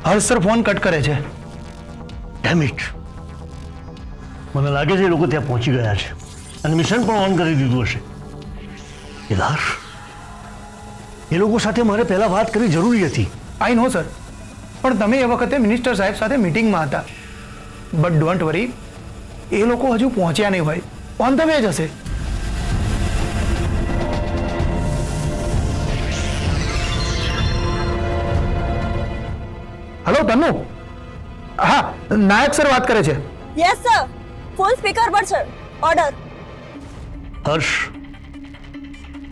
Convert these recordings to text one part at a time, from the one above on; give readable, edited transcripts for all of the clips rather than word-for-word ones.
હર્ષ sir phone cut કરે છે. Dam it, મને લાગે છે એ લોકો ત્યાં પહોંચી ગયા છે અને મિશન પણ ઓન કરી દીધું હશે. કેદાર, એ લોકો સાથે મારે પહેલા વાત કરવી જરૂરી હતી. આઈ નો સર, પણ તમે એ વખતે મિનિસ્ટર સાહેબ સાથે મીટિંગમાં હતા. બટ ડોન્ટ વરી, એ લોકો હજુ પહોંચ્યા નહીં હોય, ઓન ધ વે જ હશે. હેલો તનુ. હા, નાયક સર વાત કરે છે. યસ સર, ફૂલ સ્પીકર પર છે. ઓર્ડર. હર્ષ,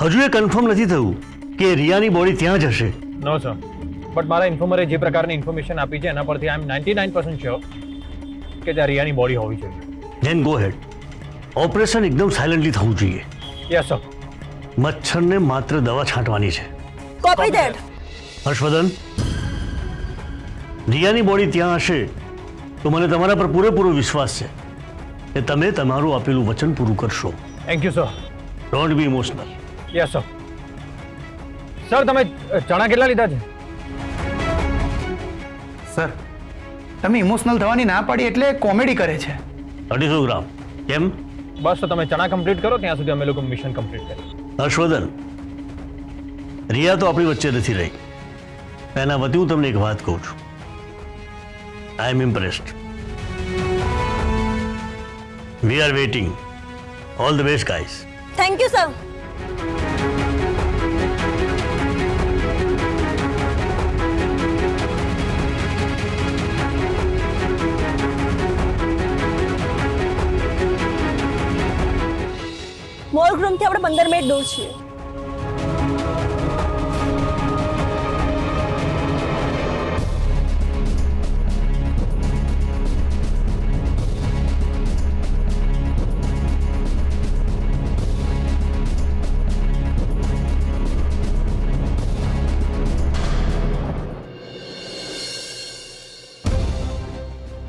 હજુ એ કન્ફર્મ નથી થયું કે રિયાની બોડી ત્યાં જ હશે. નો સર, બટ મારા ઇન્ફોર્મરે જે પ્રકારની ઇન્ફોર્મેશન આપી છે એના પરથી આઈ એમ 99% શ્યોર કે ત્યાં રિયાની બોડી હોવી જોઈએ. Then go ahead. ઓપરેશન એકદમ સાયલન્ટલી થવું જોઈએ. Yes sir. મચ્છરને માત્ર દવા છાંટવાની છે. Copy that. હર્ષવર્ધન, રિયાની બોડી ત્યાં હશે તો મને તમારા પર પૂરેપૂરો વિશ્વાસ છે કે તમે તમારું આપેલું વચન પૂરું કરશો. Thank you sir. Don't be emotional. Yes sir. Sir, તમે ચણા કેટલા લીધા છે? સર, તમે ઇમોશનલ થવાની ના પાડી એટલે કોમેડી કરે છે. 250 ગ્રામ. કેમ? બસ, તો તમે ચણા કમ્પ્લીટ કરો ત્યાં સુધી અમે લોકો મિશન કમ્પ્લીટ કરીએ. હર્ષવર્ધન, રિયા તો આપણી વચ્ચે નથી રહી. એના વતી હું તમને એક વાત કહું છું. I am impressed. We are waiting. All the best guys. Thank you sir. Mall ગ્રુમથી આપણે 15 મિનિટ દૂર છીએ.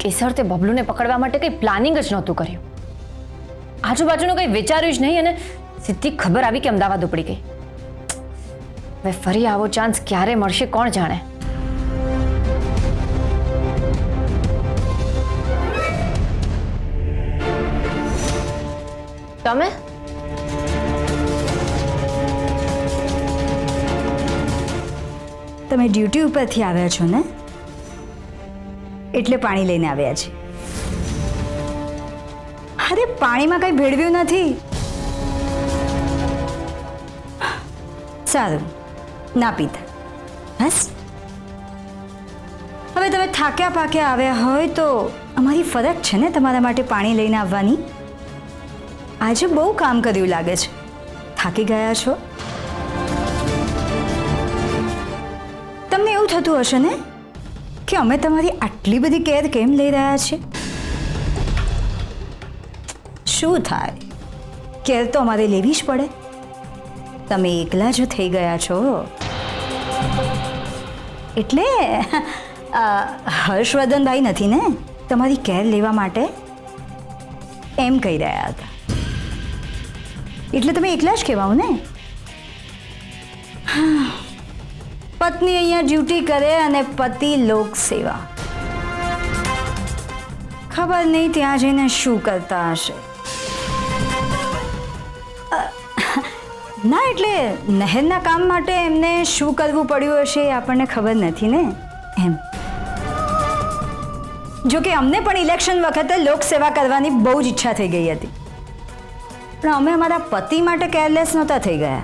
કેસર તે બબલુને પકડવા માટે કંઈ પ્લાનિંગ જ નહોતું કર્યું. આજુબાજુનું કંઈ વિચાર્યું જ નહીં અને સીધી ખબર આવી કે અમદાવાદ ઉપડી ગઈ. હવે ફરી આવો ચાન્સ ક્યારે મળશે કોણ જાણે. તમે તમે ડ્યુટી ઉપરથી આવ્યા છો ને, એટલે પાણી લઈને આવ્યા છે. અરે પાણીમાં કંઈ ભેળવ્યું નથી. સારું, ના પીતા. બસ હવે તમે થાક્યા પાક્યા આવ્યા હોય તો અમારી ફરજ છે ને તમારા માટે પાણી લઈને આવવાની. આજે બહુ કામ કર્યું લાગે છે, થાકી ગયા છો. તમને એવું થતું હશે ને કે અમે તમારી આટલી બધી કેર કેમ લઈ રહ્યા છીએ. શું થાય, કેર તો અમારે લેવી જ પડે. તમે એકલા જ થઈ ગયા છો એટલે હર્ષવર્ધનભાઈ નથી ને તમારી કેર લેવા માટે એમ કહી રહ્યા હતા. એટલે તમે એકલા જ કહેવાઓ ને. પત્ની અહીંયા ડ્યુટી કરે અને પતિ લોક સેવા. ખબર નહીં ત્યાં જઈને શું કરતા હશે. ના એટલે નહેરના કામ માટે એમને શું કરવું પડ્યું હશે એ આપણને ખબર નથી ને એમ. જો કે અમને પણ ઇલેક્શન વખતે લોકસેવા કરવાની બહુ જ ઈચ્છા થઈ ગઈ હતી, પણ અમે અમારા પતિ માટે કેરલેસ નહોતા થઈ ગયા.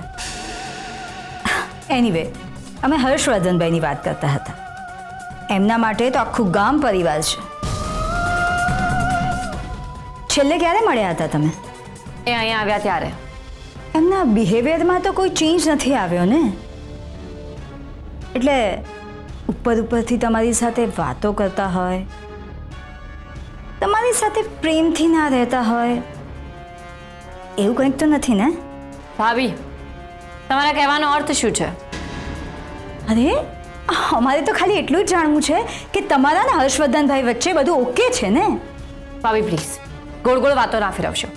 એનીવે, અમે હર્ષવર્ધનભાઈની વાત કરતા હતા. એમના માટે તો આખું ગામ પરિવાર છે. છેલ્લે ક્યારે મળ્યા હતા તમે? એ અહીંયા આવ્યા ત્યારે. એમના બિહેવિયરમાં તો કોઈ ચેન્જ નથી આવ્યો ને. એટલે ઉપરથી તમારી સાથે વાતો કરતા હોય, તમારી સાથે પ્રેમથી ના રહેતા હોય, એવું કંઈક તો નથી ને? ભાભી, તમારા કહેવાનો અર્થ શું છે? અરે અમારે તો ખાલી એટલું જ જાણવું છે કે તમારા ને હર્ષવર્ધનભાઈ વચ્ચે બધું ઓકે છે ને? ભાભી પ્લીઝ, ગોળ ગોળ વાતો ના ફેરવશો.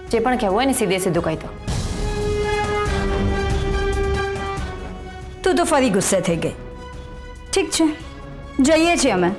જે પણ કહેવું હોય ને સીધે સીધું કહી દો. તું તો ફરી ગુસ્સે થઈ ગઈ. ઠીક છે, જઈએ છીએ અમે.